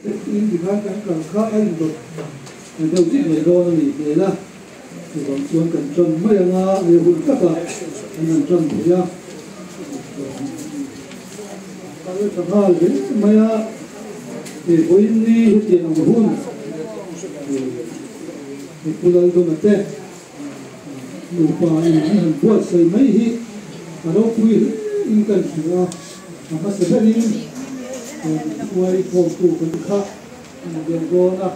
in di kan kan kha ai do do ti me do ni le la thì còn chuông cần chọn mấy anh người hút các bạn anh chọn thì ra cái thằng nào đến mấy thì với đi hút tiền ông hút thì cô lấy đồ mất đấy đủ bao nhiêu anh buat xây mấy hi mà đâu quý in cần sửa mà sẽ phải đi quay phòng tủ cần khác anh đem đồ na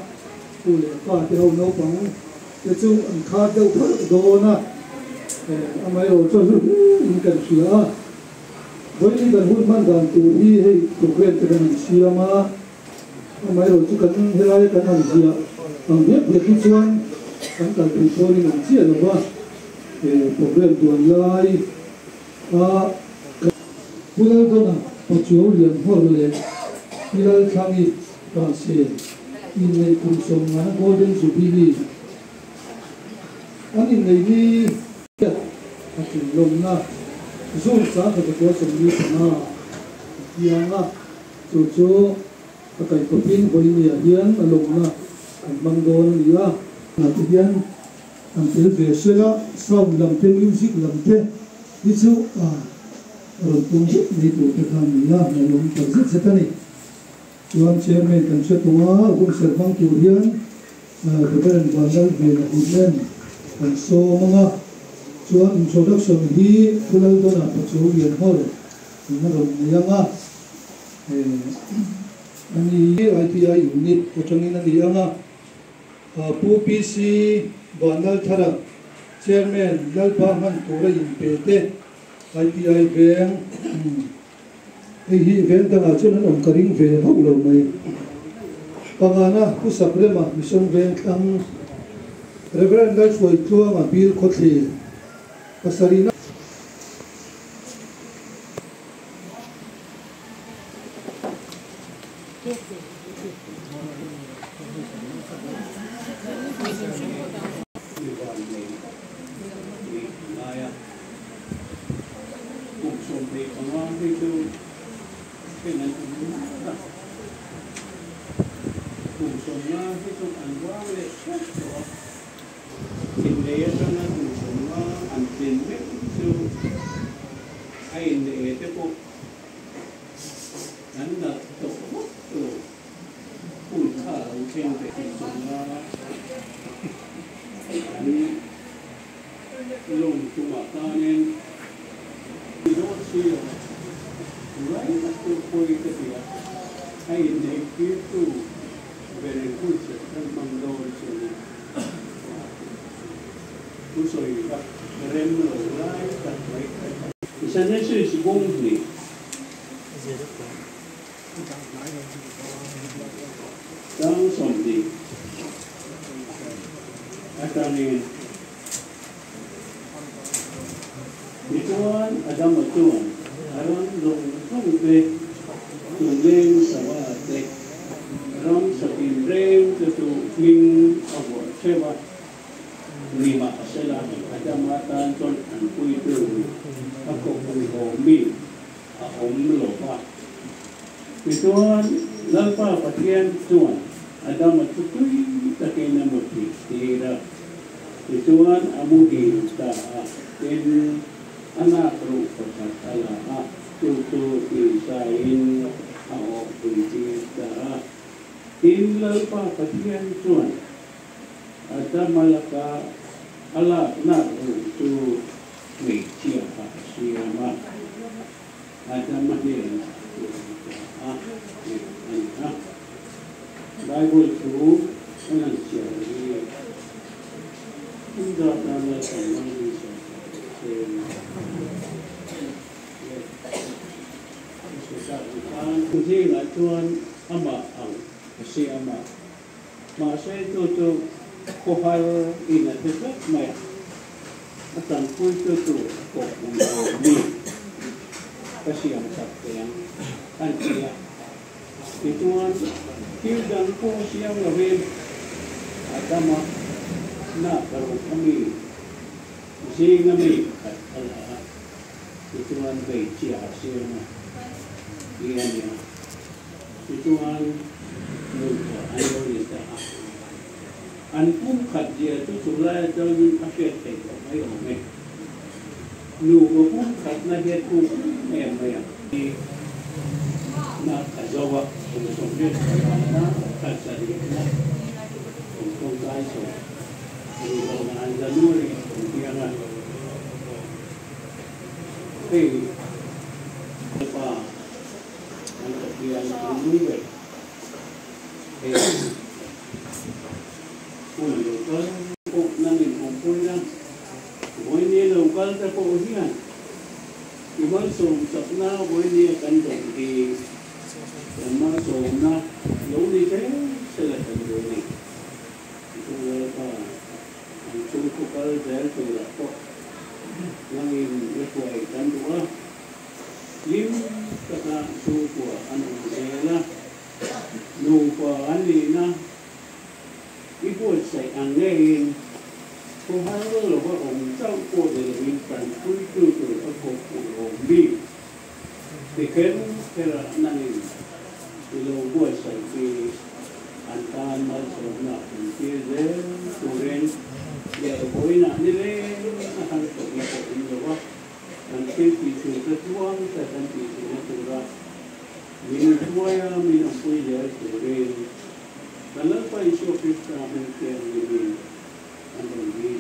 cô lấy cả cái hộp nấu bằng cái chung anh khát đâu thở đồ na anh mấy rồi cho in cần sửa với đi cần hút man gan tủ đi hay tủ quen cái cần sửa mà anh mấy rồi chú cần hay là cần làm gì ạ anh biết việc đi chuan anh cần tủ thôi đi làm gì rồi ba tủ quen tuần lai cô lấy đồ na có chiếu liền hoa rồi đi lấy khang đi và xe in này cũng sống mà golden jubilee anh in này đi anh chỉnh lồng na zoom sáng thì có sống đi na giang na chỗ cái cột pin với nhiều hiền mà lồng na anh băng đồ này á là cái hiền anh thấy về xe á sau làm thêm music làm thêm đi chỗ rồi tung đi tụ cái thằng này á là lồng phải rất sẽ này chuan chairman kan che tua gum servang tu hian president banal ve na humen kan so manga chuan introduction hi kulal do na pachu lian hol na ron yanga ani IPI unit potangin ani anga PPC banal thara chairman lalpa man tura impete IPI bank hi event tanga chuan an karing ve ho lo mai pangana ku saprema mission bank ang reverend life foi tua ma bil khotli pasarina Itu ลูกอันนี้จะอันพุ่งขัดเดียทุกสุราจะมีอาเกตเตะไม่ออกไหมลูกพุ่งขัดนาเดียพุ่งแม่ไม่อ่ะที่นักจาวะผมสมเด็จพระนางขัดสรีนะผมคงได้ส่งดูเรางานจะนู่นนี่ผมเพียงอ่ะเฮ้ยว่าอันจะเพียงตรงนี้เลยเฮ้ยผู้หญิงก็พวกนั่นนี่ผมพูดนะวันนี้เราก็จะพูดที่นั่นที่มันส่งสัปดาห์วันนี้กันตรงที่แต่มาส่งนะเราดีแค่เสร็จกันเลยนี่ตัวก็อันช่วยพวกเราเดินตัวละก็ยังมีเรื่องอะไรกันดูว่ายิ้มก็จะช่วยพวกอันนี้นะดูพวกอันนี้นะที่พูดใส่อันนี้เองพวกเขาเรียกว่าองค์เจ้าโคเดลินกันคุยคือพระโคขุนองค์บีที่เห็นแค่นั่นเองที่เราพูดใส่ที่อันการมาสอนนักที่เรียนตัวเรียนเดี๋ยวพอยนั่นนี่เลยนะครับตัวนี้ก็เป็นแบบว่าอันที่ช่วยตัวตัวแต่อันที่ช่วยตัวมีช่วยมีน้ำพุเยอะตัวเรียนkalau apa isu kita mungkin ini ada di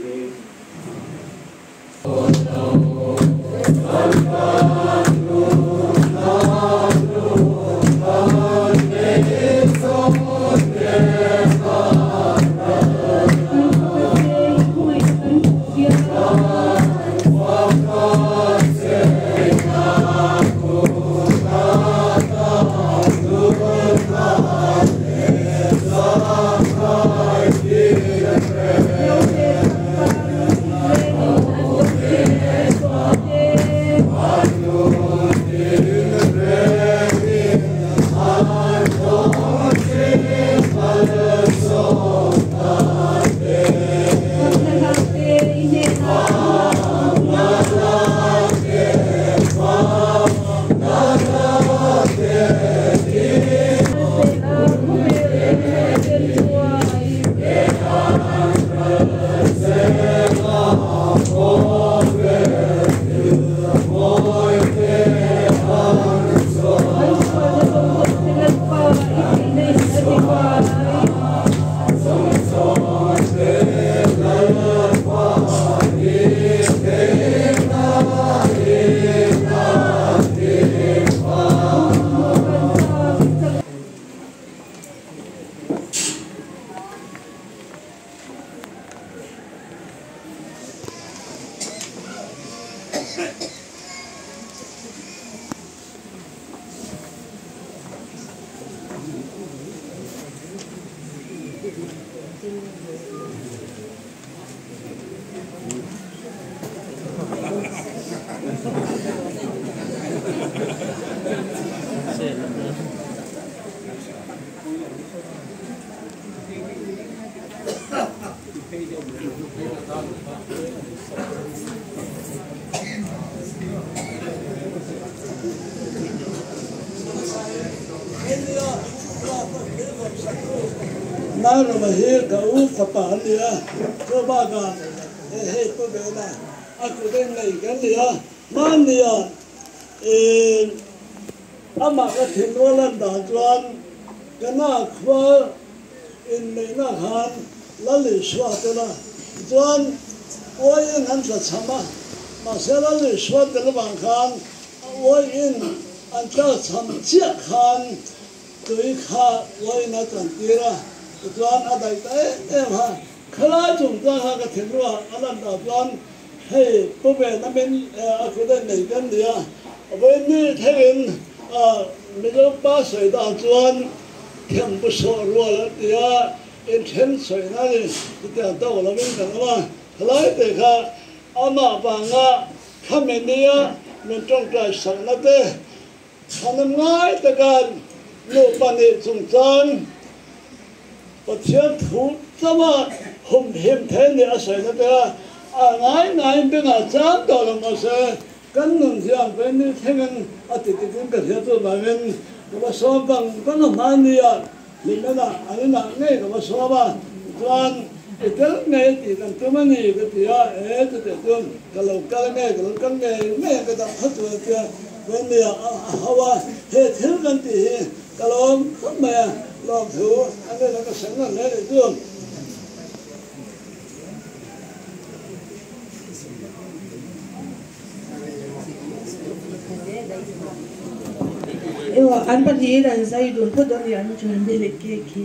นั่นมาเฮียกับอุปปานเนี่ยเจ้าบ้ากันเฮ้ยปุ๊บเนะอากูได้ไงกันเนี่ยมันเนี่ยอามาก็ถึงวันนั้นด่านจวนกันน่าขวาอินในน่าหันละลิสวาตัวละจวนว่าอินหันสัตย์สมามาเสียละลิสวาตัวละบางคันว่าอินอันเจ้าทำเชี่ยคันตัวอีกข้าว่าอินนักการตีระจวนอะไรแต่ฮะขลาจุ่มตัวฮะก็ถึงว่าอันนั้นด่านจวนให้ปุ๊บนั่นเป็นอากูได้ไงกันเนี่ยวันนี้เท่งไม่รู้ป้าสวยด่านจวนเข้มบุษรัวแล้วเดียอินเทนสวยนั่นเองที่เดียวตัวเราไม่กันว่าขลาแต่ค่ะอามาบังอ่ะข้ามันเนี่ยมันจ้องใจสั่งนั่นเองทำง่ายแต่การลูกปันนี่สงสารประเทศถูกสมาหุ่มหิมเทนเนี่ยสวยนั่นเองง่ายเป็นอาจารย์ต่อลงมาเสียกันหนุ่มเสียงเป็นนี่เท่งกันอาทิตย์ที่กันเสียตัวมาเป็นว่าสอบบังกันมันเนี่ย mình là anh là ngay cái số ba toàn cái này thì cần tôi mới nghĩ cái gì à cái tương cái lâu cái này cái tập hết rồi kia bên này hawa hết thiếu cái gì cái lâu không mà làm thứ anh ấy là cái sáng là cái tương anh bắt gì là say đồn phốt đó thì anh chuẩn bị lịch kia kia.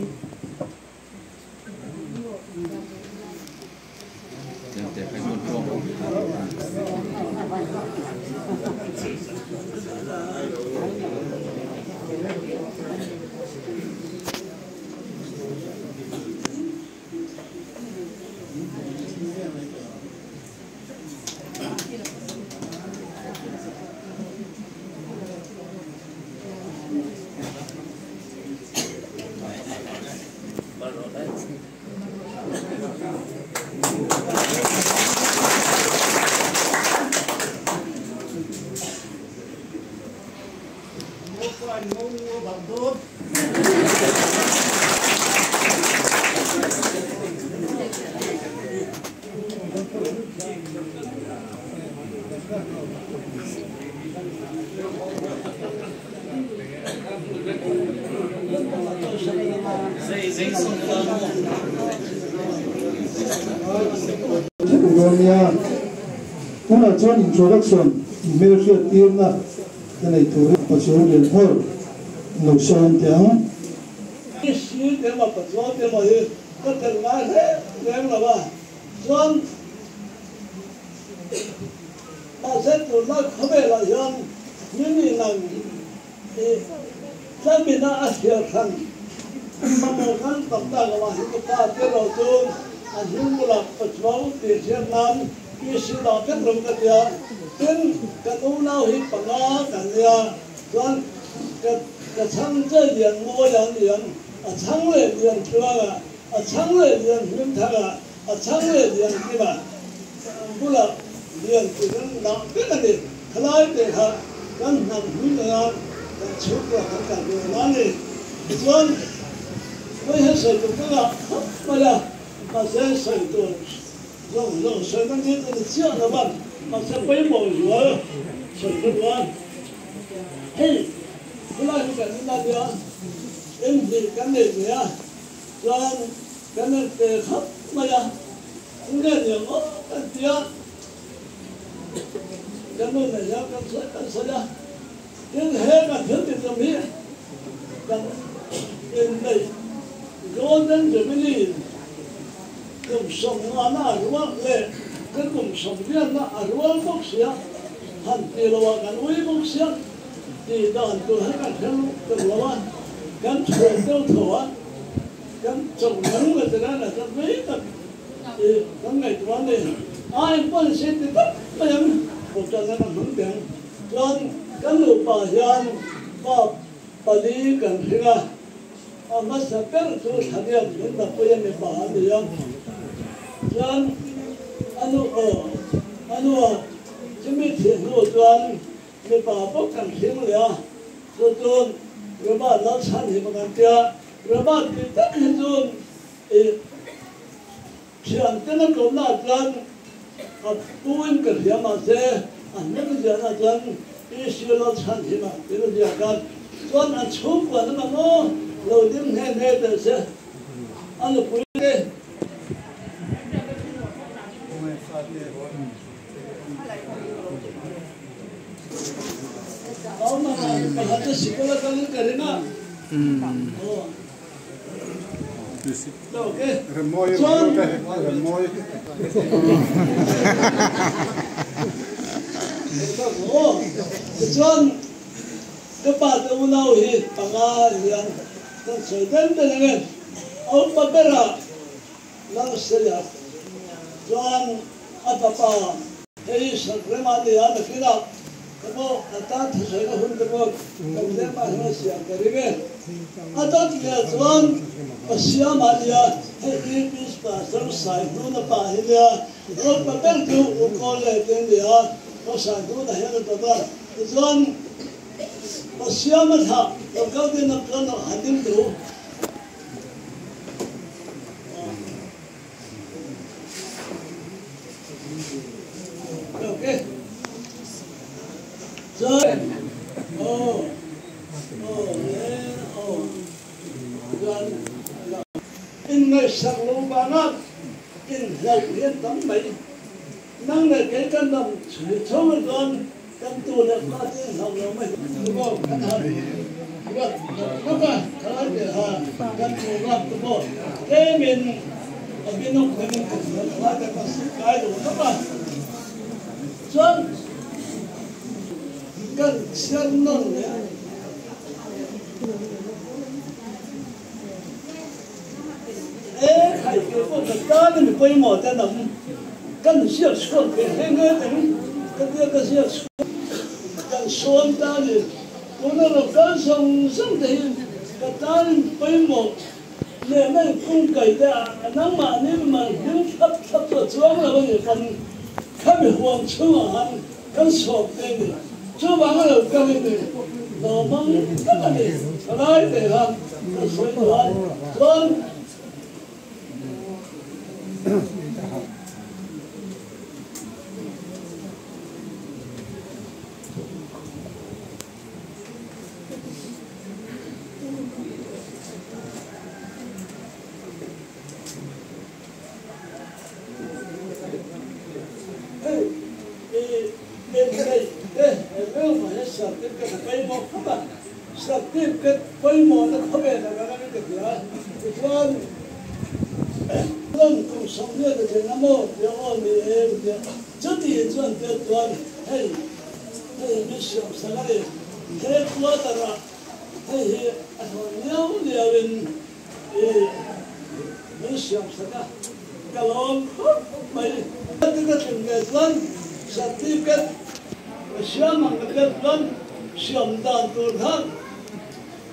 Una john introduction email here team na cái thôi bắt đầu liền thôi nấu xong tiếng cái gì cái mà bắt đầu cái mà gì cái tiếng nói thế tiếng là ba john ta sẽ tụi nó không phải là john những người nào gia đình nó ăn nhiều thằng mà một cái tập ta là những cái cái đầu tiên anh những là bắt đầu tiền tiền năm cái sự đó rất là cái gì tên cái tu nào hi bằng á cái gì còn cái sáng chế điện ngôi điện sáng lệ điện chưa sáng lệ điện hiếm thà sáng lệ điện cái mà cũng là điện thì nó cái gì cái này thì ha cái nằm hiếm là cái chụp là cái điều đó này còn với hết sự cũng là bây giờ mà sẽ sử dụng dùng sử dụng cái chưa là bạn mà sẽ bấy mồi rồi sử dụng luôn hey cái này cái này là em gì cái này nhỉ rồi cái này để khắp bây giờ cũng nghe nhiều cái tiếng cái này là cái sợi ra cái hết cả thứ tiền trong đi cái này rồi đến rồi mới đi cùng sống mà nó ruộng lệ cái cùng sống viên nó ruộng bốc xía hẳn thì là cái núi bốc xía thì đòn từ hết cả theo từ là cái thuyền tiêu thổ cái trồng nấm người ta là cái mấy tập thì cái ngày tuần này ai quan心thì tất bây giờ một trận nó hứng tiếng cho cái lũ bảo hiền bà đi cần thế là mà sẽ biết từ thời điểm đến tập bây giờ mình bảo gì không John, anu, chúng mình thiền hồ John, mình bảo bốc cảnh thiền lìa, rồi John, rồi bạn nó sẵn thì mà cảnh tia, rồi bạn thì tất hết John, thiền cái nó cũng là John, tu in cái thiền mà sẽ, nhất cái gì là John, ý sư nó sẵn thì mà, cái nó gì cần, John ăn chúc của nó mà nó, rồi tiếng nghe từ sẽ, anu quý đi. Kalau mana baca sekolah kalian kerana, okay. Remoy. John, kepada unau ini pangal yang tersedan dengan apa bera, lang sejak. John apa hei sekrema dia nak kira. Kalau atas saya hunter buat, kalau dia mana siap kerja, atas dia John siap malia, hei bis pasal saya tu nampak dia, kalau betul tu ukol leten dia, kalau saya tu dah yang betul, John siap macam, kalau dia nak hadim tu, in ngày sáng lâu ba ngát in dầu liên tấm mấy năng này cái căn đồng số một con căn tu là ba tiếng học rồi mấy đúng không căn hạt vâng các bạn cái để hà căn tu làm đúng không cái mình ở bên nông thôn mình cũng phải cái cái đúng các bạn chân căn chân nông đấy hay cái phong cách đó thì quay mỏ ra nằm căn siêu xuân cái hay nghe tiếng cái siêu căn xuân ta thì nó là căn sông sông thì cái ta thì quay mỏ nè này không cày ra nắng mà nên mà những thấp thấp rồi xuống là bây giờ phần khác biệt hoàn chung à hắn căn sọp đây này chưa bằng là cái này nó mang rất là đẹp cái để làm cái suy đoán vâng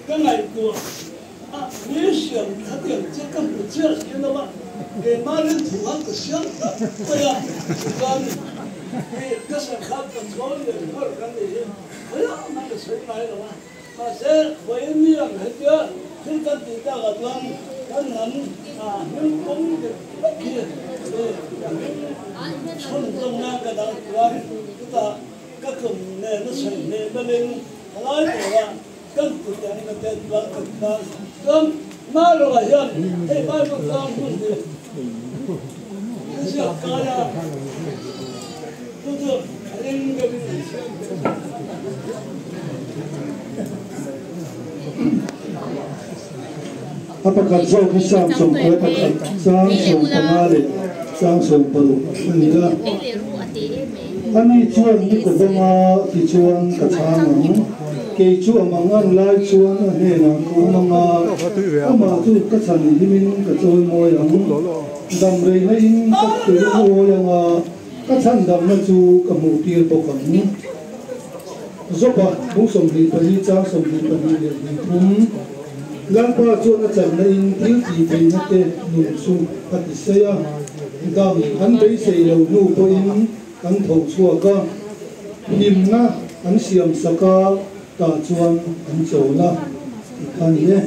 cái ngày của nếu xem các điểm chế các bộ chế cái đó mà để mà lên thủ hàng cái xem bây giờ còn cái sản phẩm còn có nhiều hơn cái này bây giờ nó cái sợi này rồi mà sẽ với miếng hết chưa khi các tỷ ta ở trong cái nấm những công cái kia xuân trong năm cái đó chúng ta các cùng này nó sợi này bên lên nói là căn cứ cái này cái đoạn cái cơm mà rồi hiện thì mai một con luôn đi cái gì cả ya tôi được anh cái apakah jauh kisah sampai apakah sang sampai sang sampai inilah ani chuan ni ko banga ti chuan ka thang ke chu amangan lai chuan ne na ko manga ama chu ka chan himin ka choi moi ang dam rei na in ka tu ho yang ka chan dam na chu ka mu tir to kan zopa bu som di pali cha som di pali le di thum lan pa chu na chan na in til ti pe na te nu su ka ti se ya dam han bei sei lo nu po in kan thau chua ka nim na an siam saka ta chuan an chawla ani ne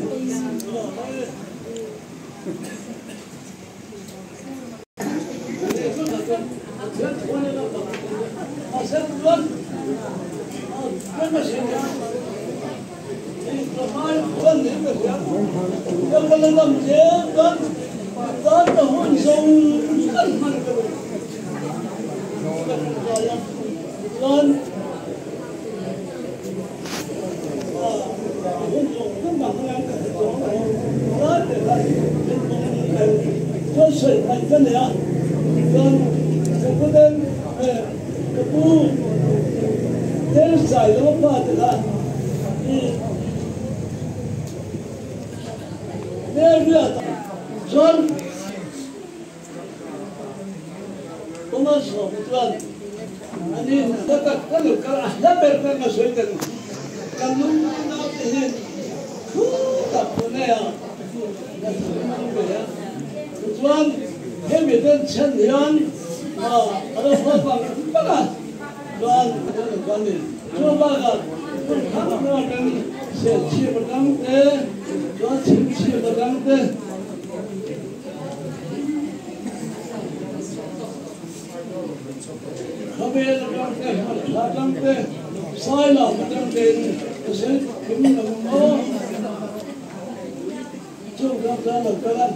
sâu khám ra là các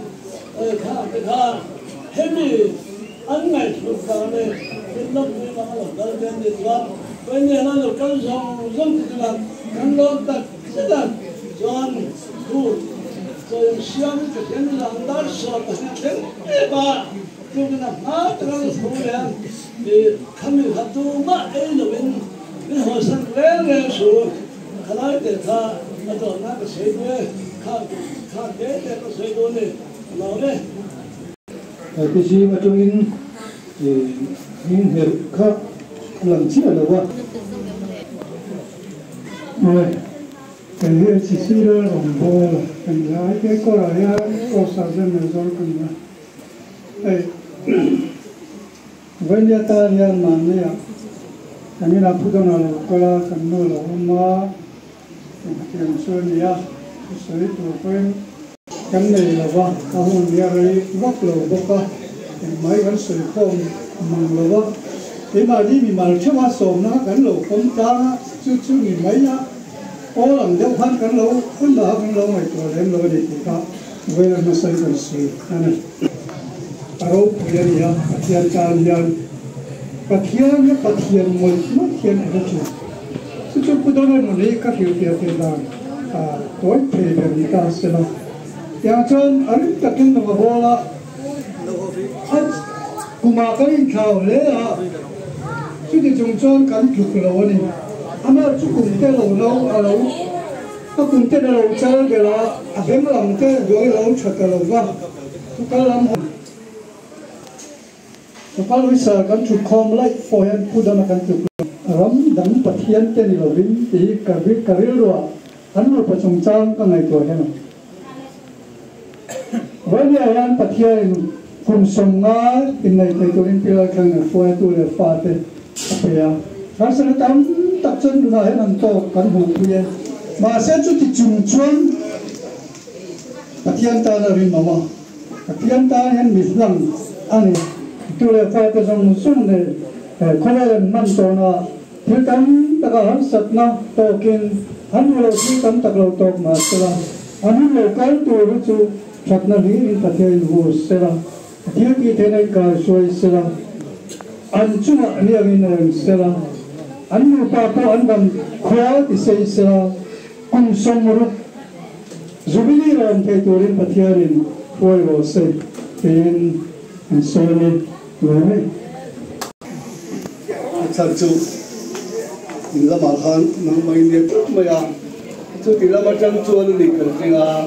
anh khá heavy ăn ngày thuộc cả này cái lớp này là cái bên này là bên này là cái dòng dòng cái là cái lớp đặc rất là giòn thu rồi xiang cái cái là đắt sọt cái và chúng ta phá cái là số lượng thì không được hấp thụ mà ấy là bên hồ sơ lên số cái này để ta ở đó nó cái xây đuôi khá cái cái xây đuôi này nó đấy cái gì mà trong in những hiểu khác làm chi là đâu rồi cái này chỉ xí ra đồng bộ cái này cái có là ya có sao dân này rồi cái này vấn đề ta riêng mà này cái này là phụ thuộc vào cái là cái nó là mà cái số này ya số ít tuổi cái này là vad ta muốn nhà này vắt lầu bốc ca mấy cái sợi không măng lầu vắt thế mà đi mình mà chưa mà sôm nó cái lầu không cha chút chút mình mấy nhá ô làm đâu khăn cái lầu không đỡ cái lầu này tuổi em lầu để thì ta về là nó xây cái sợi này aro cái này ya cái cha liền cái thiền nhá cái thiền mới mất thiền ở chỗ chút chút phụ thuộc vào nó cái hiểu thiền là tối thì về đi ta sẽ là yang chân anh ta kinh nó vào là anh cũng mà cái thảo lẽ à chứ thì chúng chân cắn chụp lâu này anh ấy chụp cùng cái lâu lâu à lâu nó cùng cái lâu chơi cái là bên làm cái rồi lâu chặt cái lâu vào cái làm cái lúc sau cắn chụp không lại phơi anh phụ đơn cắn chụp rắm đắng bát hiền cái này là vinh thì cái rồi anh rồi phải chúng chân cái này tuổi thế nào với lại anh bắt hiện cùng sống ngã in này thấy tôi in pila khang ở phố tôi là phát thế bây giờ các sản phẩm tập trung là hết anh to cán bộ kia mà sẽ chút thì chung chuan bắt hiện ta là riêng mà bắt hiện ta hiện mình làm anh tôi là phát cái dòng xuân này không phải là năm to na thiếu tấm tất cả hắn sạch na to kinh hắn lâu thiếu tấm tất lâu to mà sao hắn lâu cái tôi với chú chắc là lý in phát hiện hồ sơ thiếu cái thế này cả rồi sơ anh chú mà anh em in sơ anh mua pa po anh làm khóa thì xây sơ cùng sống rồi dù biết là anh thấy tôi in phát hiện phơi hồ sơ thì anh sơ này rồi thật sự mình làm ăn hàng năm mấy年mấy à chú thì làm ăn chân chuan đi cái là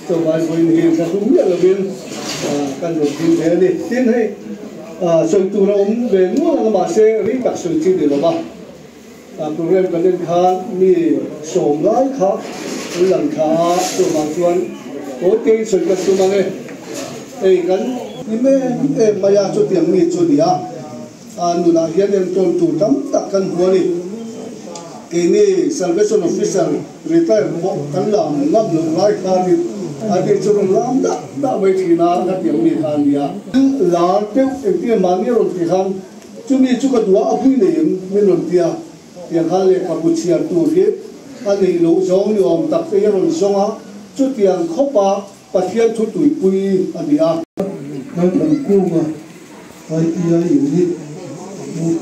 cho vài người hiện ra đúng như là bên căn hộ thiên thế đi tiên hay sợi tù nó ống về mua là mà sẽ đi đặt sợi chi để làm program cái này khá mi sổ lái khá lần khá cho mà chuan có tiền sợi cái tù mà nghe ấy cái em bây giờ cho tiền mi cho đi nụ là hiện em tròn tù tắm đặt căn hộ đi cái này salvation officer retire bộ căn làm ngấp lượng lái khá đi anh ấy cho làm đã vậy thì là cái tiếng mi khan đi là tiêu em mang cái rồi thì khan chúng mình chú cái đũa áp huy này mình rồi tiếng khan là Campuchia tu hết anh ấy lâu giống như ông tập cái rồi giống chú tiếng khóc ba thiên chú tuổi quý anh ấy cái thằng cô mà ai tia unit UP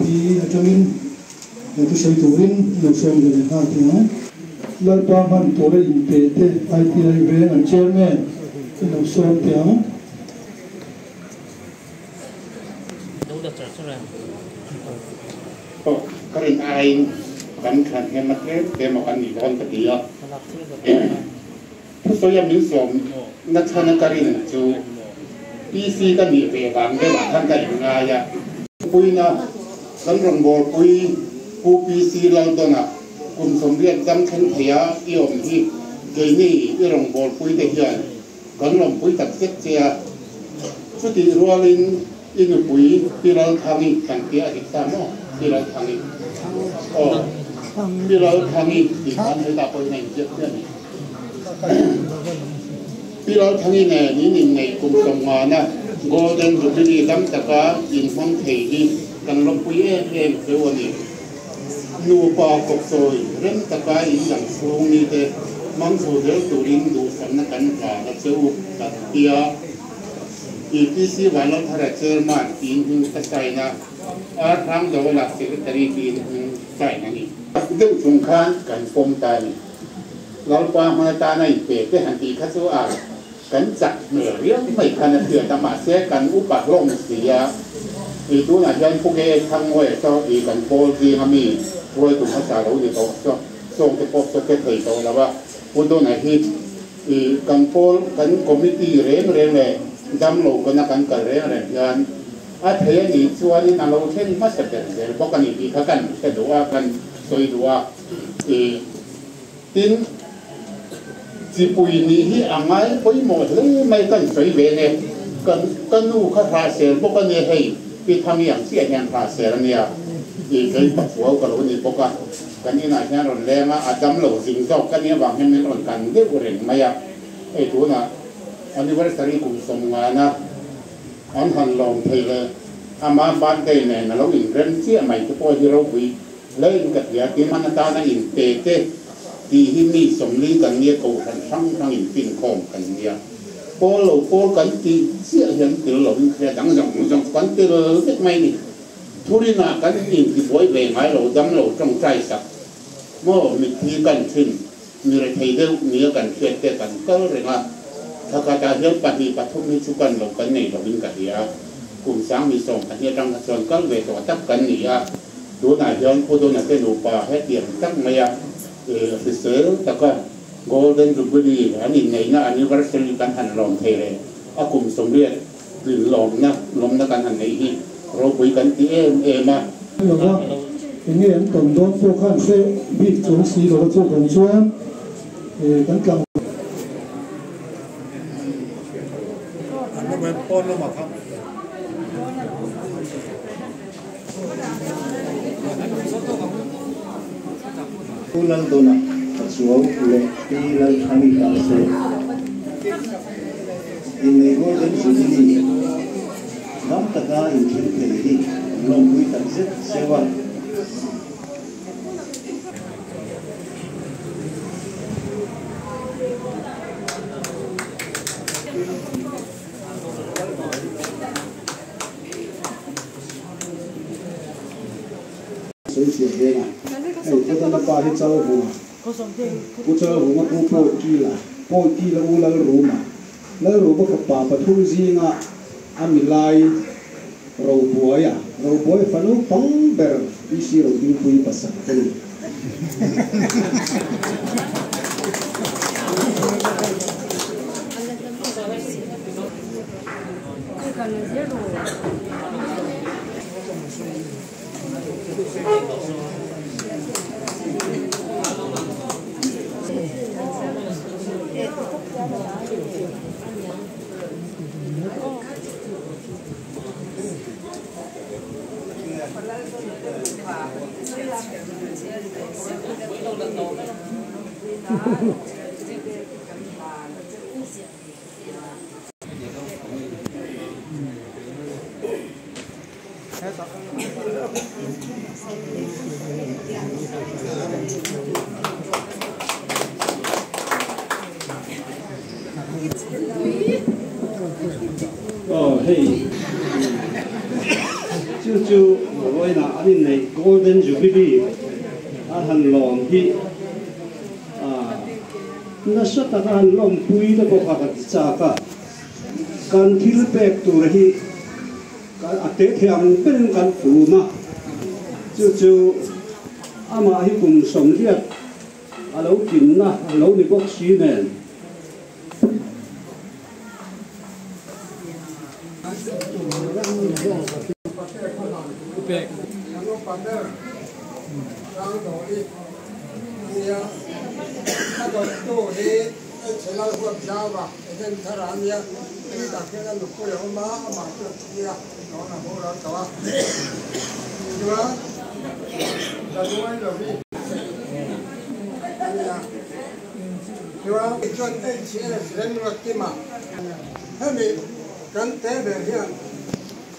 cho mình tôi xây turin được xem được hai tiếng là toàn phần tôi là IPT ITI về anh chairman cái đầu số tiếng cái ai cần khăn hay mất hết để mà anh nghỉ con cái gì à tôi em muốn sốngนักธนาคารนี่จูพีซีก็มีเวลาได้หลายท่านก็อย่างง่ายอ่ะปุยนะสำหรับบอกปุยผู้พีซีเราตัวน่ะกลุ่มสมเด็จจำขันเทียอีอมที่เกยนี่ที่รองบอกปุยได้เหียนกันรองปุยตัดเสียเจียสุดที่รัวลินอีกปุยที่เราทำนี่กันเทียอีกตามอ่ะที่เราทำนี่ที่เราทำนี่ที่ทำให้ตาปุยในเยอะเพื่อนพี่เราทั้งนี้เนี่ยนี่ในกลุ่มสงฆ์นะโกลเด้นจุดที่ลำตะกาอินฟองเทยีกันลงปุยเองเดี๋ยววันนี้นูปากกซอยเริ่มตะกาอินหลังสูงนี่เด้ mang số theo tụ linh đủ sẵn là cắn cả là châu đặt tia EPC vào lòng thara chairman tin hung ta sai na rang do la secretary tin hung sai na ni du chung khan kan pom ta ni lau pa ma ta nai pe te han ti kha chu a kan chak me riam mai kan tia ta ma se kan upa long sia i tu na jan pu ge thang ngoi so i kan pol ji ha mi roi tu ma sa lo ni to so ke pop so ke thei to la wa pu do na hi i kan pol kan committee reng le dam lo ko na kan ka re re yan a the ni chuan in alo then ma se pe se bo kan ni kha kan se do a kan soi do a e tin ji pui ni hi angai poi mo le mai kan soi ve ne kan nu kha tha se bo kan ne hei pi tham yang sia yang tha se ra nia e kai pa fuo ka lo ni bo ka kan ni na nya ron le ma a dam lo sing zo kan ni wang hem ni ron kan de u reng ma ya e tu na anniversary kum somngana an han long thele ama ban dei ne na lo in ren chia mai te po hi ro wi lein ka ya ti man ta na in te te ti hi mi som li kan nie ko han sang sang in pin khom kan nia po lo po kan ti chia hian ti lo in khe dang jong kan ti lo tek mai ni thuri na kan in ti boi ve mai lo dam lo trong trai sak mo mi thi kan thin mi re thei deu mi kan khe te kan kal re ngaถ้าการเรื่องปฏิบัติทุกนิชุกันลงกันในเราวิ่งกันเดียกลุ่มสังมีส่งกันที่รังกระทรวงก็เวทตัวตับกันนี่ดูนายย้อนผู้ดูนายเป็นอุปาให้เตรียมตั้งมาฟิเซอร์แต่ก็ Golden Jubilee อันนี้ในนั้นอันนี้วัชรีกันหันลงเทเลยกลุ่มสมเด็จหรือลมนะกันหันในที่เราคุยกันที่เอมาหรือว่าอย่างนี้ตรงโดนพวกข้างเส้นบิดจนสีเราจะคนชวนกันกลางป้อนลงมาครับผู้เล่นตัวน่ะสวมเล็กที่เล่นทำอีกการเสพอินในโกลเด้นซูนีน้ำตาลอินคิดเลยที่ลงคุยตัดเสร็จเสียวัน所以写的嘛，哎，这个那把去招呼嘛，不招呼嘛不报机了，报机了乌拉鲁嘛，那鲁不可把不突击啊，阿米来，肉波呀，肉波反正帮边，必须肉丁不一不散的。哦嘿，就我那阿恁嚟 Golden Jubilee，阿很浪去那说大家很浪费的不怕个价格，干提了白多了去，干阿得天本干富嘛，就阿妈去共送啲阿老金呐，阿老你国师呢。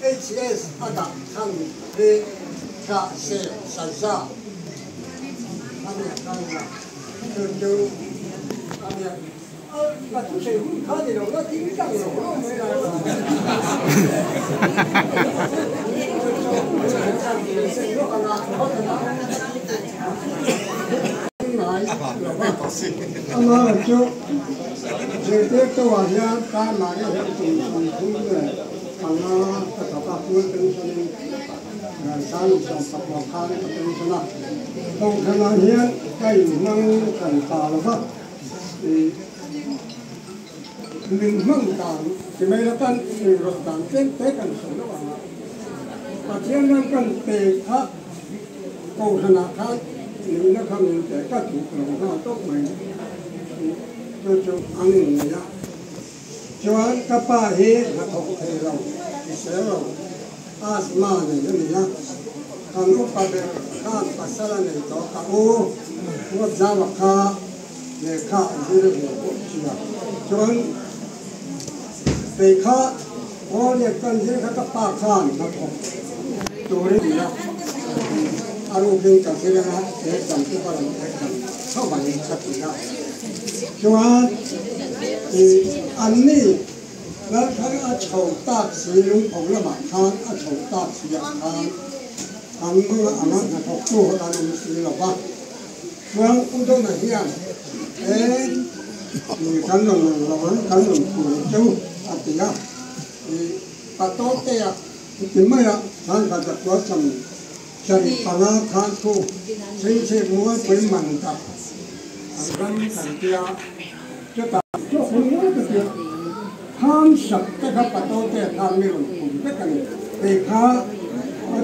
HS 阿达唱的卡西山沙，他们唱的就 mà chú sẽ không có gì đâu, nó chính rằng nó mới là ama cho je te to wa ya ta ma ya tu tu le ana ta ta pu ten sen na sang sang pa pa kha ne ten sen na tong khana hian kai mang kan ta lo ba mình mong rằng thì mấy là căn rồi rằng trên tế cần sống đó mà và thiên năng cần tề khác cầu thần khác nếu nó không thể các chủ lòng nó tốt mình cho ăn mình nhá cho ăn các ba hết là học thầy lòng sẽ rồi asma này nó nhá ăn có ba bề khác pasal này đó cả ô có giá và khác để khác như thế này cho ăn về khá có những con gì khác các ba khan nó không tôi đấy là alo bên cạnh cái đó để làm cái phần không phải thật là cho thì anh này nó thấy ở châu ta sử dụng phòng là mặt khan ở châu ta sử dụng khan anh mới anh nó học tu họ ta làm gì là ba vâng cũng đâu này nha thế thì cán đồng là cán đồng của châu artinya patote ya timma ya han ka kwa cham chari panga khan ko se mo poi man ta ram kan tia cho ta cho không nhớ được việc tham sập cái patote tham mi ron ku cái cái về kha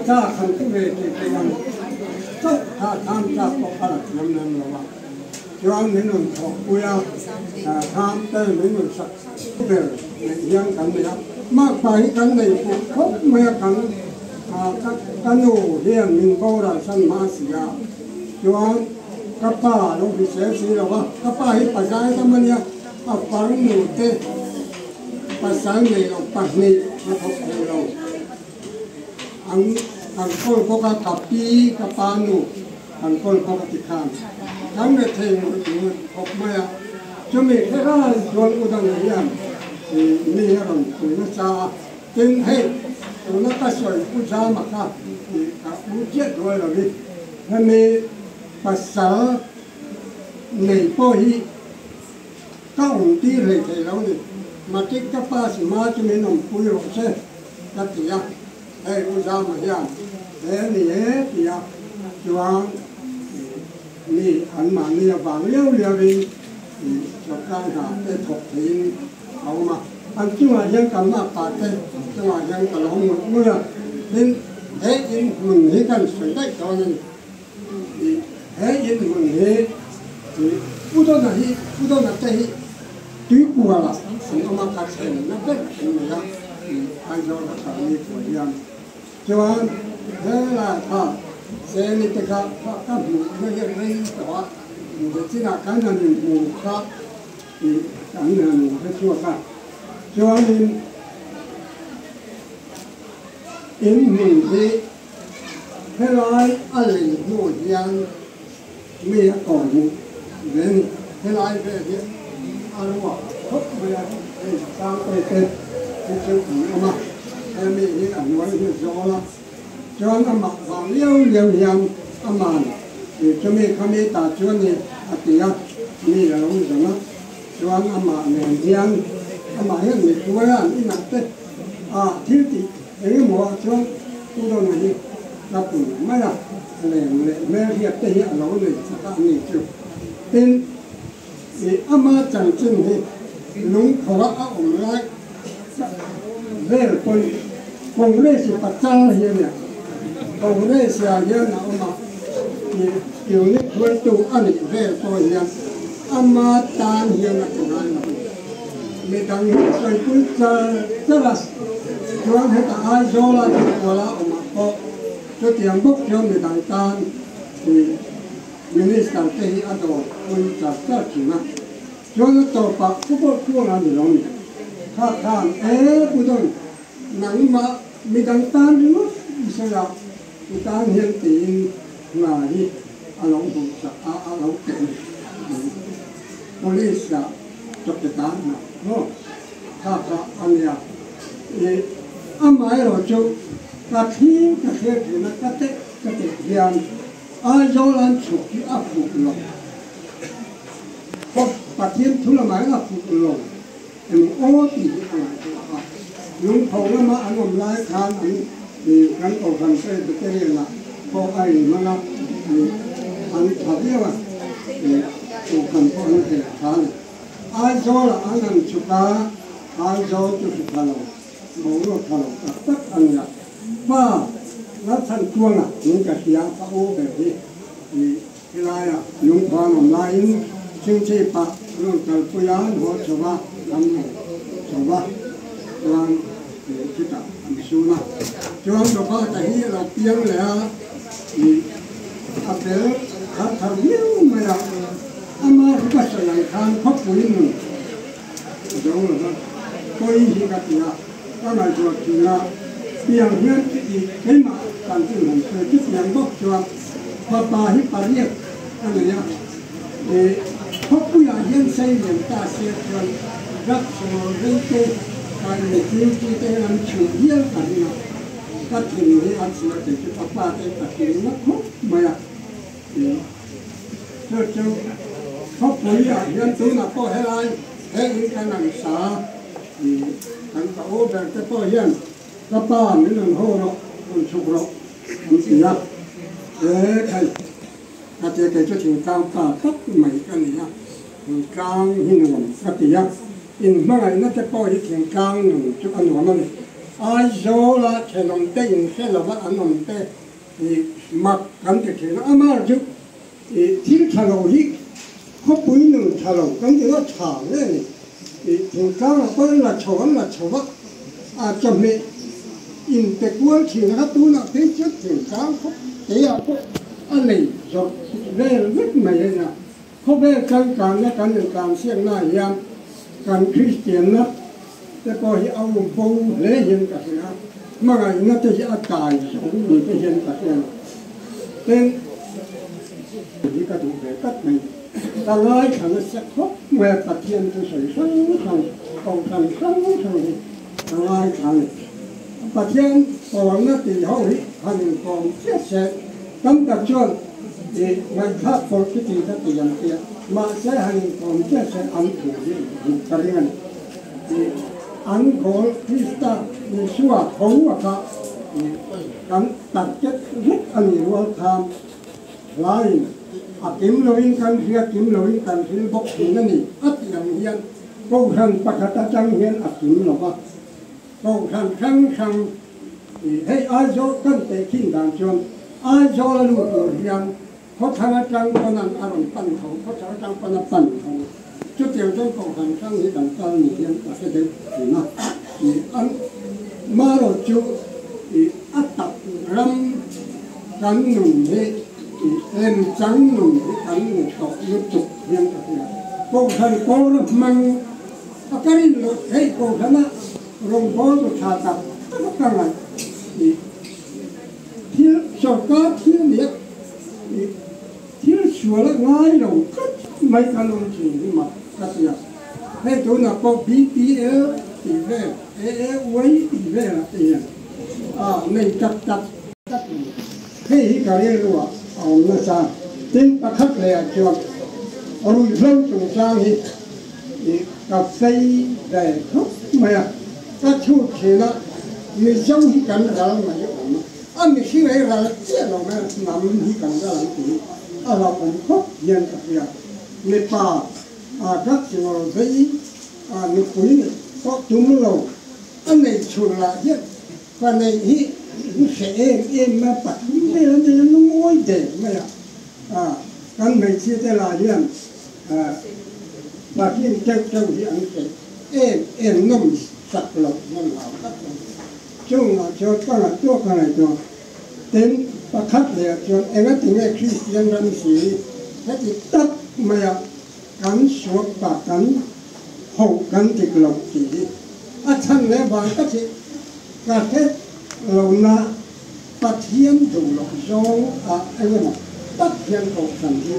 cha khăn cái về cái yang cho ta tham cha ko kala nam nam lo cho anh mình luôn học qua tham tới mình luôn sạch về yang cảnh này mà phải cảnh này cũng không mấy cảnh các nô hiện mình bao là sanh ma sĩ à cho anh các bà lúc bị xé xí rồi ba các bà hết bà giải tâm anh nhá phẳng nụ tê bà sáng này là bạc này nó học rồi anh coi có cái cặp pi các bà nụ anh coi có cái khăn tháng này thì mình học mày à cho mình cái đó là chuyện của thằng này à thì mình là tụi nó xa tên hết tụi nó ta soi cũng xa mà cả thì cả cũng chết rồi là đi nên mình bắt sở này bôi các ông đi lại thì lâu đi mà cái các ba sĩ má cho mình làm bôi rồi chứ các chị à đây cũng xa mà nha thế này thì à choนี่อันมาเนี่ยบางเลี้ยวดีจากการหาได้ถกทิ้งเอามาอันจังหวะยังกำมาปาเต้จังหวะยังกระหลงเมื่อเล่นเฮ้ยินมึงเฮกันสวยได้ตอนนี้เฮ้ยินมึงเฮผู้ต้นไหนผู้ต้นไหนเต้ตุ้ยกัวละสิ่งเอามาคัดเส้นนั่นเป็นสิ่งนี้นะอันยอดสามีตัวยันจังหวะเฮ้ละท่าเซนิตกะก็หมู่ไม่ใช่ไม่แต่ว่าหมู่ที่น่าการงานหมู่ครับการงานหมู่ให้ชั่วกันช่วงนี้อินหมู่ที่ให้ร้อยอะไรหมู่ยังมีก่อนเรื่องให้ร้อยไปที่อะไรวะทุกเวลาสร้างไปเป็นที่เชื่อถือมาให้มีที่อันไว้ที่โจละcho anh mặc vàng liêu hiền anh mà thì cho mình không biết ta cho nên thì á mình là ông rằng á cho anh mà nền hiền anh mà hiện mình quay anh đi nặng thế thiếu thì cái mùa cho tôi đâu này gặp mấy là nền mẹ hiệp thế hiện lỗ này sẽ ta nghỉ chịu tên thì anh mà chẳng chừng thì đúng khó ông lại về là tôi cùng lên sự phát triển hiện này ông này xưa giờ nào mà kiểu như tôi tu anh về tôi hiện ama tan hiện là cái này mình đang nói cũng rất là chúng hết ai do là của là ông có cho tiền bốc cho mình đang tan thì mình đi sang cái ở đâu mình trả rất nhiều mà cho nó tổ bạc cũng có chỗ nào để làm khác cũng đâu nắng mà mình đang tan đi mất sao vậy ta hiện tiền là đi anh ông cũng sợ anh ông kẹt police chọc cái tán nào nó thà anh ya amai rồi chú cả khi thì nó cái tết hiền ai do lan chụp cái áp phục lòng có cả thiên thu là máy áp phục lòng em ô thì cái này những phòng mà anh làm lại khán thì cái cầu thần sẽ được cái này là có ai mà là anh thà biết mà cầu thần có anh thể khán ai do là anh làm chụp cá ai do chụp cá lòng bố nó thà lòng tất anh là và nó thành chuông à những cái gì phá ô về thì cái này à những khoa làm lại chương trình bạc nó cần phải ăn hoặc cho ba làm cho ba làm để chúng ta làm số nào cho anh được ba cái gì là tiếng lẻ thì à để các thằng nhiều mà là ama chúng ta sẽ làm khăn khóc với mình giống là có ý gì cả thì là các ngài chuột thì là tiếng hiến thì thế mà càng thêm mình sẽ tiếp nhận bốc cho bà hít bà riêng anh này nhá để khóc với hiến xây dựng ta sẽ còn rất nhiều dân tư và để tiêu chí để làm chủ hiến cả đi nào các thuyền này anh sẽ để cho bà để các thuyền nó khóc mà cho khóc với hiến tôi là có hay lai hay những cái này xả thì anh có ô về cái có hiến các ba mấy lần hô nó còn chụp nó không gì á để thầy cái cho chuyện cao cả tất mấy cái này á cao hình ngon các gì á in mà ngày nó sẽ có những chuyện cao ngon cho anh nói này ai số là chuyện làm tên sẽ là vad anh làm tên thì mặc cảm thấy chuyện nó mà chứ thì thiếu thà lâu hít không bùi nương thà lâu cái gì nó thả đấy thì chuyện cao là có là chó vắt à chồng này in te kual thì nó tu nó thế trước thì cao không thế à không anh này rồi về rất mày nè không về căn càng xiên này yam càng Christian nó te có hi ao bông lễ hiện cả thế mà ngày nó te hi atai sống được te hiện cả thế tên thì cái thủ về tất mình ta nói thằng nó sẽ khóc mẹ cả thiên tôi sấy sống thằng cầu thằng sống thằng ta nói thằng bà thiên còn nó thì hậu hí hành còn chết sẽ cấm tập chuan thì ngày khác còn cái gì đó thì làm tiền mà sẽ hành còn chết sẽ ăn thử gì cái này thì ăn còn Krista thì xua thấu à cả cấm tập chết rất anh nhiều tham lại kiếm lối cần phim bốc thì nó nỉ ắt làm hiền câu thần bạc ta trang hiền kiếm lối câu thần sang thì hay ai cho cần để kinh đàng chôn ai cho là lụt hiền có thằng trang con ăn ăn pan thầu có thằng trang con ăn pan thầu chút tiền trong câu thần sang thì đằng sau thì hiền ta sẽ đến thì nó thì ăn mà rồi chú thì ắt tập ram cắn nùng thế em trắng nùng cái cắn nùng cọ nó chụp hiền ta thì câu thần có nó mang cái này hay câu thần á rồng bó của thà tập tất cả này thì thiếu cho cá thiếu liệt thì thiếu sủa là ngay đầu cất mấy cái lông chỉ mà các gì hay chỗ nào có bí thì về quấy thì về là tiền này chặt hay cái này luôn ông nó sao tính ta khắc lệ cho rồi lâu trồng sang thì cà phê để khóc mà các chú thì nó mình giống như cảnh ra mà như vậy anh mình khi ấy là chết rồi mà nằm như cảnh ra là gì là cũng khóc yên cả việc người ta các trường hợp thấy người quý có chúng lâu anh này chùa là hết và này hi sẽ em mà bắt đây là nó ngồi để mà anh mình chia tay là yên và khi châu thì anh sẽ em ngâm sạch lọc ngâm hảo các chung là cho các làตัวcái này cho đến và khắc lệ cho em ấy tiếng người Christian làm gì hết thì tất mà cắn suốt và cắn hậu cắn thì lọc chỉ thân lẽ bằng các chị cả thế lâu na bắt hiến đủ lọc dâu em ấy mà tất hiến cầu thần đi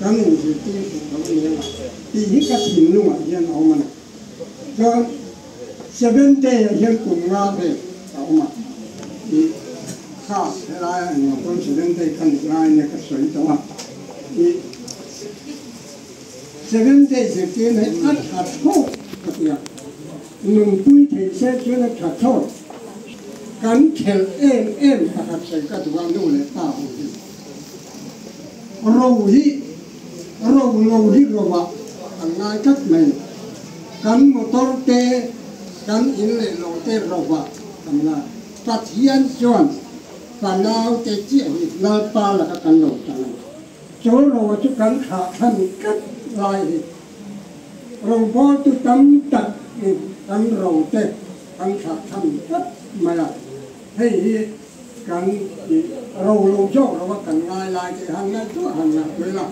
cái này thì tôi cũng có nghĩa là thì những cái thìn luôn ở hiện ông mà cho 7 day hiện cùng nga về ông mà thìข้าเวลาเนี่ยคนสิเล่นได้กันง่ายเนี่ยก็สวยจังวะอี7 days เกี่ยนให้อัดขัดโทษก็เกี่ยหนุ่มปุ้ยเทเสเกี่ยนให้ขัดโทษกันเขลเอ็มขัดใส่ก็ถูกนู่นเลยตาเราที่เราว่าง่ายกัดไม่กันมอเตอร์เตกันอินเลยเราเตเราว่าทำงานตัดเทียนจวนกันเราเตจีเราปาแล้วก็กันโหลดกันโจเราจุกันขาทันกัดลายเราพอตุตั้มตัดกันเราเตกันขาทันกัดมาละให้กันเราโจเราว่ากันลายหันหน้าตัวหันหน้าเวลา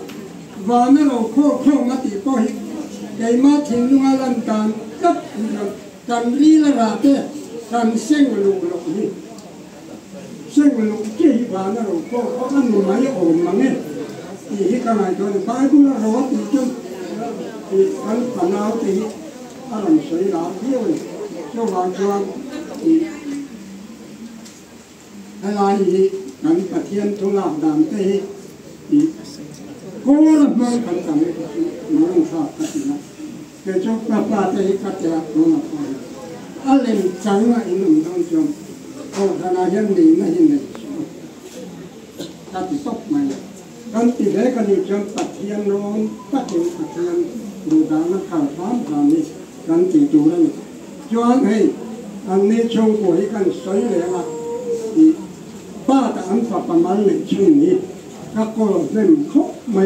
ว่านั่นเราโค้งมาตีก็หิไก่มาทิ้งลงมาลันตานกัดกันรีละราเตกันเส้นลูกเรานี่เส้นลูกเกี่ยว่านั่นเราโค้งเขาอันนู้นมาโอมมาเนี่ยที่กันไหนตัวนี้ไปกูเราว่าตีจนที่กันปนเอาตีอารมณ์สวยงามเที่ยวเจ้าบางจวนอะไรกันปะเทียนทุลาดามเตะก็รับมากันทำให้มันชอบกันนะเกิดจากปลาเตะกัดจะรู้มาก่อนอะไรจังว่าอินมันต้องจมโอ้ขณะยันดีนะยันดีกัดตกมากันติดเลยกันอยู่จมปะเทียนร้อนปะเทียนดูดานะข่าวฟ้าผ่านนี่กันติดตัวนั่นจวนให้อันนี้ชงป่วยกันสวยเลยละป้าแต่อันฝับประมาณหนึ่งชั่วนี้ก็โกรธเล่นคุกมา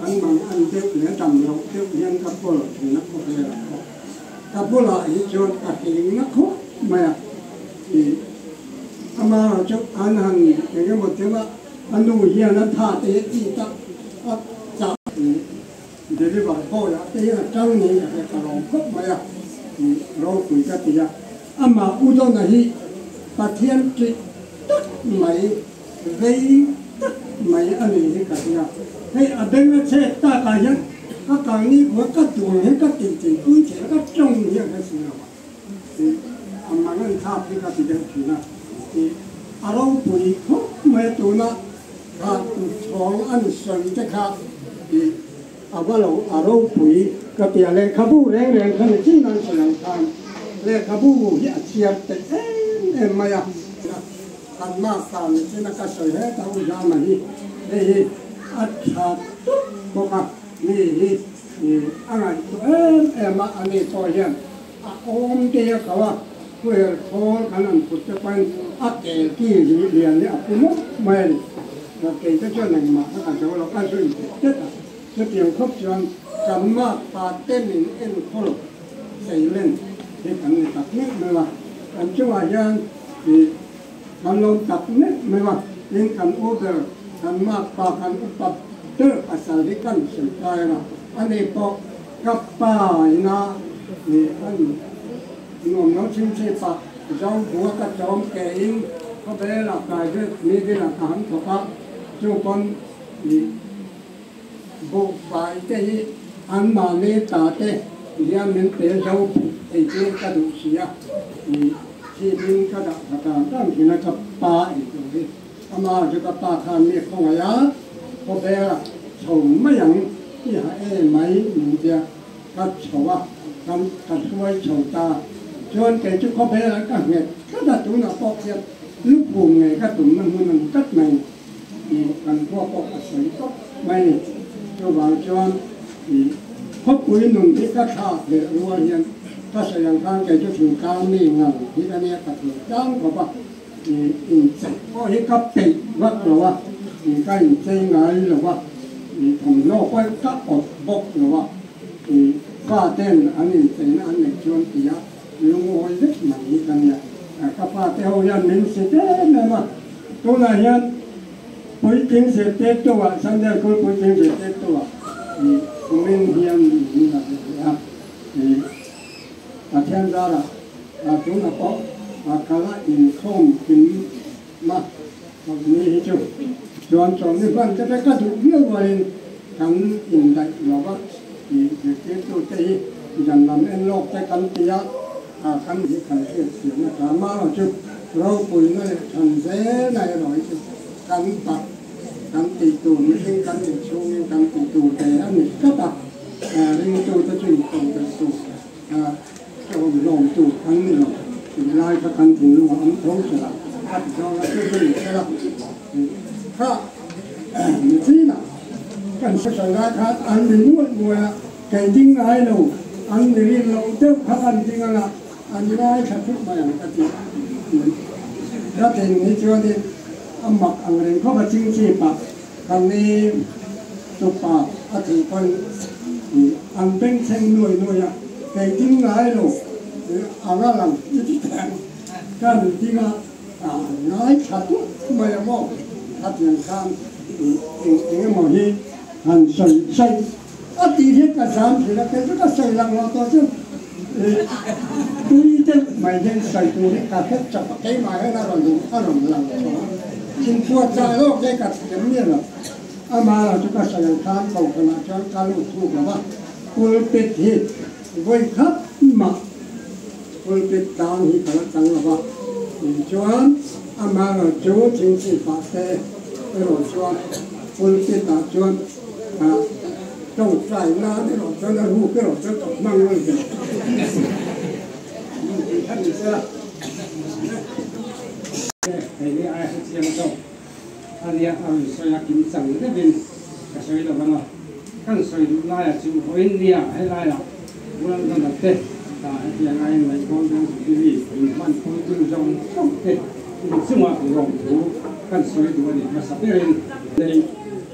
อันบางอันเด็กเหลือดำเราเด็กเลี้ยงก็โกรธถึงนักคุกเลยละก็พวกเราอีจวนกัดเองนักคุกมาอามาจุกอันหันอย่างเงี้ยหมดที่ว่าอันนู้นเฮียนั้นท่าเตะที่ตักจับเดี๋ยวบอกพ่อละเตะจังนี้อย่างเงี้ยก็ลองคุกมาเราคุยกันทีละอามาอุดรนะฮีปะเทียนจิตักไม่เรียตักไม่อันนี้กันทีละให้อาเบงเช่ตากันยังก็การนี้หัวก็ตัวเห็นก็จริงๆคุยเฉยก็จ้องเนี่ยก็สิละอามาเงินท่าที่ก็ติดทีละอารมณ์ปุยคุกไม่ตัวนะขาดท้องอันส่วนจะขาดอาว่าเราอารมณ์ปุยก็เตียเลยขบูแรงๆขนาดที่นั่นแสดงทางเลยขบูที่อาเชียร์แต่เอ็มมากันมากตามที่นักสอยให้ตาอุจามานี่อัดขาดตุ๊บบอกว่านี่อะไรเอ็มมาอันนี้ตัวเห็นอมเดียเขาว่าเพื่อโทษขนาดพุทธเป็นอัดเกลที่เรียนเนี่ยคุณมุกไม่เราเก่งก็ช่วยหนึ่งมาถ้าอาจจะเราก็ช่วยเจ็ดจะเตรียมครบจนกันมากปาเต้นเอ็นโคลใส่เล่นที่กันในตัดเนื้อไม่ว่าอันช่วยยังกันลงตัดเนื้อไม่ว่ายิงกันอุดรกันมากปากันอุปเตอร์อาศัยกันสุดท้ายนะอันนี้พอกับป้ายนะนี่อันหนุ่มน้องชิมเชปะเจ้าหัวกระจอมแก่อิงเขาไปหลับกายด้วยมีที่หลักฐานถูกปะจุกคนนี่บุกไปที่อันมาเลตาเตะเรียนเหมือนเตะเจ้าไอ้เจ้ากระดูกเสียนี่ที่ดินกระดับกระดานตั้งที่นั่นกับป่าอีกตรงนี้อามาจะกับป่าคานมีของอะไรเขาไปละชมไม่อย่างที่หาไหมหนึ่งเดียกัดชาวะกัดช่วยชาวตาชวนแกจุกเขาไปละก็เห็นก็ดัดตุ่มน่ะปอกเสียลูกปูไงก็ตุ่มมันกัดไม่กันพวกปอกใส่ก็ไม่จะวางชวนพบคุยหนุ่มที่ก็ขาดเลยรัวเย็นถ้าเสียงข้างแกจะถึงการนี่เงาที่อันนี้ก็ถือจ้างเขาว่าเสร็จก็ให้กับติวัดหรือว่าใกล้ใจงานหรือว่าผมโลกไว้ก็อดบกหรือว่าก้าเต้นอันนี้เต้นอันนี้ชวนเตียลุงโอ้ยเล็กหนังกันเนี่ยก็ป้าเต้ายันมินเสร็จเลยว่าตัวไหนยันปุ๋ยจริงเสร็จเต็มตัวสัญญาคือปุ๋ยจริงเสร็จเต็มตัวมินเฮียนนี่นะครับอาเทียนดาราจุนปอกกาลอินคอมกินมาแบบนี้จุดจวนนี่บ้านจะไปกระดูกเยอะกว่า kan in dai lova thì cái tôi thấy dần làm em lộc cái căn tia căn gì căn cái chuyện là mà nó chứ rau bùi nó thành thế này rồi chứ căn bạc căn tì tù những căn tì chung căn tì tù cái anh này rất là nên tôi ta chuyển tổng cái tù cho lòng tù căn này rồi thì lại các căn tì nó ấm thấu trở lại bắt cho nó cái gì thế là ha như thế nào kan sesuai kat andi nuat mua cái tiếng ai đâu andi riêng lâu tiếp khác andi tiếng là andi ai khác chút mà cái gì đó thì như chưa thì âm mặc anh riêng có cái chính trị bạc cái này chụp bạc thì con anh bên xem nuôi à cái tiếng ai đâu anh làm cái thằng cái tiếng nói khác chút mà không khácอย่างข้ามcái màu gì hành sợi tí hết cả sáng thì là cái rất là sợi lằng lo to chứ tôi chứ mày nên sợi tôi cả hết chặt cái mày nó rồi dùng nó rồi lằng chính qua ra đó cái cả cái gì là mà là chúng ta sợi khám cầu cái là cho cái lụt thu là ba tôi biết hết với khắp mà tôi biết tao thì phải tăng là ba cho mà là chỗ chính trị phát thế rồi cho tôi biết là cho trong trại na để rồi cho nó hú cái rồi cho tụi mang lên cái anh sẽ cái này ai sẽ xem đâu anh em ăn xoay kim sang cái bên cái xoay đó mà cái xoay lại là chịu hồi nia hay lại là muốn nó là tết thì anh em lại con đang cái gì mình ăn con tương trong trong tết sinh hoạt rộng thú cái xoay đó này mà sắp đến đây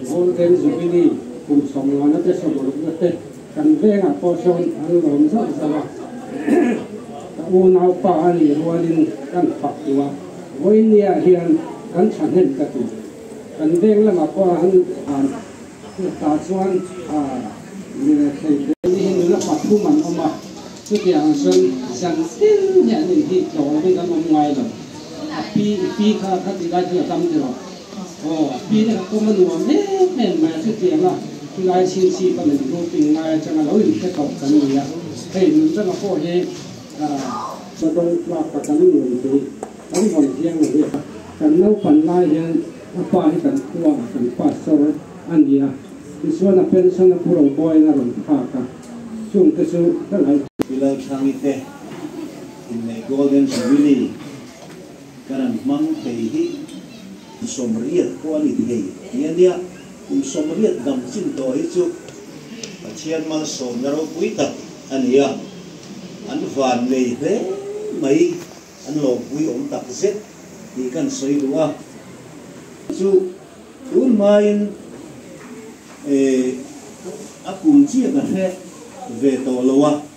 Golden Jubilee cùng sống nó sẽ sống được cái tết cần về ngã po son ăn lẩu rất là sao u nào pa anh luôn đi cần phật đua với nia hiền cần chẳng hết cái gì cần về là mà po anh ta chuan như thầy thầy là phật thu mình ông mà cái tiếng sơn sơn tin nhà này thì chỗ bên cái ông ngoài rồi pi khá thì cái gì tâm thế rồi pi này có một nguồn hết mà cái tiếng là cái ai xin xin cái mình không tin ai chẳng là lỗi cái cọc cái gì à thầy mình rất là khó hết và đông qua cái người thì ông còn riêng rồi cái nấu phần lai hiện apa ni kan tua kan pastor ania isu na pension na puro boy na ron phaka chung ke su ka lai bilal thangite in nei Golden Jubilee karan mang thei hi somriat quality hei nia somriat dam chin to hi chu achian mal som na ro pui tak ania an van nei he mai an lo pui om tak zet di kan soi lua chu un main a kum chi ka he ve to lowa